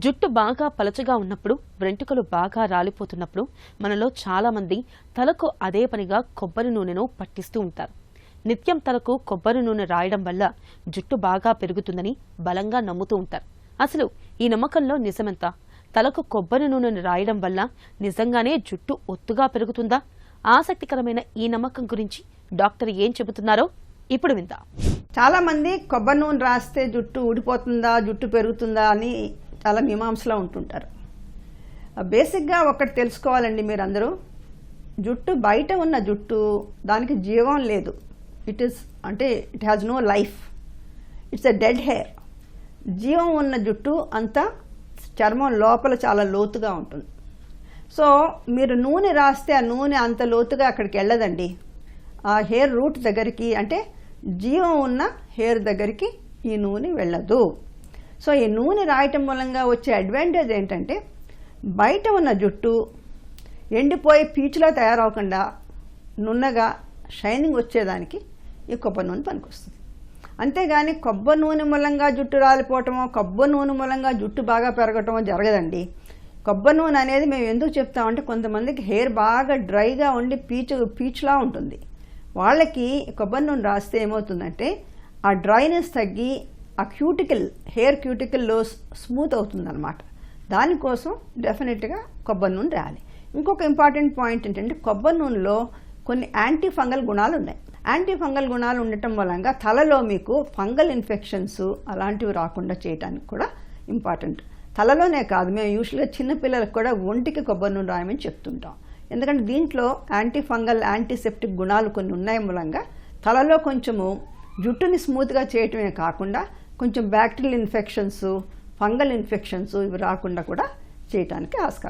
జుట్టు బాగా పలచగా ఉన్నప్పుడు, వెంట్రుకలు బాగా రాలిపోతున్నప్పుడు మనలో చాలా మంది తలకు అదే పనిగా కొబ్బరి నూనెను పట్టిస్తూ ఉంటారు. నిత్యం తలకు కొబ్బరి నూనె రాయడం వల్ల జుట్టు బాగా పెరుగుతుందని బలంగా నమ్ముతూ ఉంటారు. అసలు ఈ నమ్మకంలో నిజమెంత? తలకు కొబ్బరి నూనెను రాయడం వల్ల నిజంగానే జుట్టు ఒత్తుగా పెరుగుతుందా? ఆసక్తికరమైన ఈ నమ్మకం గురించి డాక్టర్ ఏం చెబుతున్నారో ఇప్పుడు విందాం. చాలా మంది కొబ్బరి నూనె రాస్తే జుట్టు ఊడిపోతుందా, జుట్టు పెరుగుతుందా అని చాలా మీమాంసలో ఉంటుంటారు. బేసిక్గా ఒకటి తెలుసుకోవాలండి మీరందరూ, జుట్టు బయట ఉన్న జుట్టు దానికి జీవం లేదు. It has no life. It's a dead hair. జీవం ఉన్న జుట్టు అంతా చర్మం లోపల చాలా లోతుగా ఉంటుంది. సో మీరు నూనె రాస్తే ఆ నూనె అంత లోతుగా అక్కడికి వెళ్ళదండి. ఆ హెయిర్ రూట్ దగ్గరికి, అంటే జీవం ఉన్న హెయిర్ దగ్గరికి ఈ నూనె వెళ్ళదు. సో ఈ నూనె రాయటం మూలంగా వచ్చే అడ్వాంటేజ్ ఏంటంటే, బయట ఉన్న జుట్టు ఎండిపోయి పీచులా తయారవకుండా నున్నగా షైనింగ్ వచ్చేదానికి ఈ కొబ్బరి నూనె పనికొస్తుంది. అంతేగాని కొబ్బరి నూనె మూలంగా జుట్టు రాలిపోవటమో, కొబ్బరి నూనె మూలంగా జుట్టు బాగా పెరగటమో జరగదండి. కొబ్బరి నూనె అనేది మేము ఎందుకు చెప్తామంటే, కొంతమందికి హెయిర్ బాగా డ్రైగా ఉండి పీచులా ఉంటుంది. వాళ్ళకి కొబ్బరి నూనె రాస్తే ఏమవుతుందంటే, ఆ డ్రైనెస్ తగ్గి ఆ హెయిర్ క్యూటికల్లో స్మూత్ అవుతుందన్నమాట. దానికోసం డెఫినెట్గా కొబ్బరి నూనె రాయాలి. ఇంకొక ఇంపార్టెంట్ పాయింట్ ఏంటంటే, కొబ్బరి నూనెలో కొన్ని యాంటీ ఫంగల్ గుణాలు ఉన్నాయి. యాంటీ ఫంగల్ గుణాలు ఉండటం మూలంగా తలలో మీకు ఫంగల్ ఇన్ఫెక్షన్స్ అలాంటివి రాకుండా చేయడానికి కూడా ఇంపార్టెంట్. తలలోనే కాదు, మేము యూజువల్గా చిన్నపిల్లలకు కూడా ఒంటికి కొబ్బరి నూనె రాయమని చెప్తుంటాం. ఎందుకంటే దీంట్లో యాంటీ ఫంగల్, యాంటీసెప్టిక్ గుణాలు కొన్ని ఉన్నాయి మూలంగా తలలో కొంచెము జుట్టుని స్మూత్గా చేయటమే కాకుండా కొంచెం బ్యాక్టీరియల్ ఇన్ఫెక్షన్స్, ఫంగల్ ఇన్ఫెక్షన్స్ ఇవి రాకుండా కూడా చేయడానికి ఆస్కారం.